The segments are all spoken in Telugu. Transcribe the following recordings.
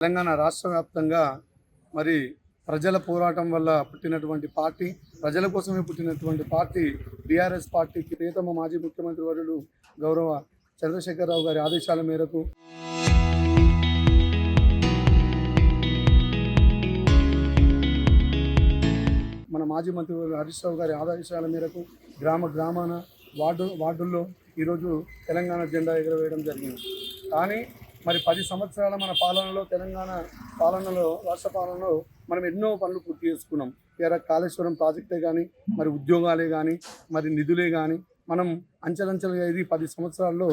తెలంగాణ రాష్ట్ర వ్యాప్తంగా మరి ప్రజల పోరాటం వల్ల పుట్టినటువంటి పార్టీ, ప్రజల కోసమే పుట్టినటువంటి పార్టీ బీఆర్ఎస్ పార్టీకి ప్రియతమ మాజీ ముఖ్యమంత్రి వర్యులు గౌరవ చంద్రశేఖరరావు గారి ఆదేశాల మేరకు మన మాజీ మంత్రి హరీష్ రావు గారి ఆదేశాల మేరకు గ్రామాన వార్డుల్లో ఈరోజు తెలంగాణ జెండా ఎగురవేయడం జరిగింది. కానీ మరి 10 సంవత్సరాల మన పాలనలో, తెలంగాణ పాలనలో, రాష్ట్ర పాలనలో మనం ఎన్నో పనులు పూర్తి చేసుకున్నాం. కాళేశ్వరం ప్రాజెక్టే కానీ, మరి ఉద్యోగాలే కానీ, మరి నిధులే కానీ, మనం అంచెలంచెలుగా ఇది 10 సంవత్సరాల్లో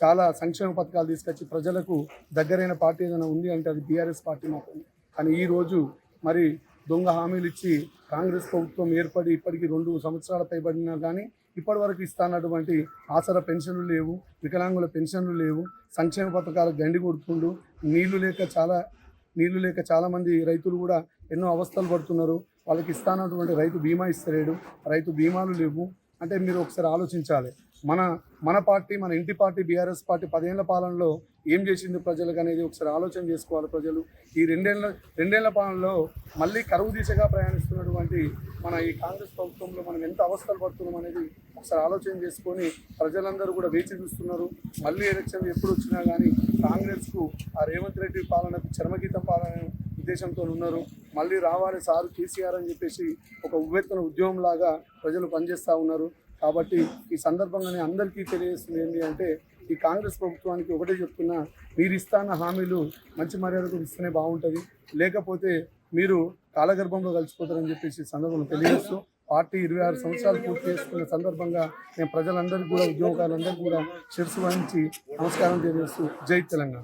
చాలా సంక్షేమ పథకాలు తీసుకొచ్చి ప్రజలకు దగ్గరైన పార్టీ ఏదైనా ఉంది అంటే అది బీఆర్ఎస్ పార్టీ మాత్రమే. కానీ ఈరోజు మరి దొంగ హామీలు ఇచ్చి కాంగ్రెస్ ప్రభుత్వం ఏర్పడి ఇప్పటికీ 2 సంవత్సరాల పైబడినా కానీ ఇప్పటి వరకు ఇస్తానటువంటి ఆసరా పెన్షన్లు లేవు, వికలాంగుల పెన్షన్లు లేవు, సంక్షేమ పథకాలు గండి కొడుతుండు, నీళ్లు లేక చాలామంది రైతులు కూడా ఎన్నో అవస్థలు పడుతున్నారు. వాళ్ళకి ఇస్తానటువంటి రైతు బీమా ఇస్తలేడు, రైతు బీమాలు లేవు. అంటే మీరు ఒకసారి ఆలోచించాలి. మన పార్టీ, మన ఇంటి పార్టీ బీఆర్ఎస్ పార్టీ 10 ఏళ్ల పాలనలో ఏం చేసింది ప్రజలకు అనేది ఒకసారి ఆలోచన చేసుకోవాలి ప్రజలు. ఈ రెండేళ్ల పాలనలో మళ్ళీ కరువు దిశగా ప్రయాణిస్తున్నటువంటి మన ఈ కాంగ్రెస్ ప్రభుత్వంలో మనం ఎంత అవస్థలు పడుతున్నాం అనేది ఒకసారి ఆలోచన చేసుకొని ప్రజలందరూ కూడా వేచి చూస్తున్నారు. మళ్ళీ ఎలక్షన్ ఎప్పుడు వచ్చినా కానీ కాంగ్రెస్కు ఆ రేవంత్ రెడ్డి పాలనకు చర్మగీతం పాలన ఉద్దేశంతో ఉన్నారు. మళ్ళీ రావాలి సారు కేసీఆర్ అని చెప్పేసి ఒక ఉవ్వెత్తున ఉద్యమంలాగా ప్రజలు పనిచేస్తూ ఉన్నారు. కాబట్టి ఈ సందర్భంగానే అందరికీ తెలియజేస్తుంది ఏంటి అంటే, ఈ కాంగ్రెస్ ప్రభుత్వానికి ఒకటే చెప్తున్నా, మీరు ఇస్తాన్న హామీలు మంచి మర్యాదకు ఇస్తేనే బాగుంటుంది, లేకపోతే మీరు కాలగర్భంలో కలిసిపోతారని చెప్పేసి సందర్భంలో తెలియజేస్తూ, పార్టీ 26 సంవత్సరాలు పూర్తి చేసుకున్న సందర్భంగా నేను ప్రజలందరికీ కూడా, ఉద్యోగకారులందరికీ కూడా శిరస్సు వహించి నమస్కారం తెలియజేస్తూ జై తెలంగాణ.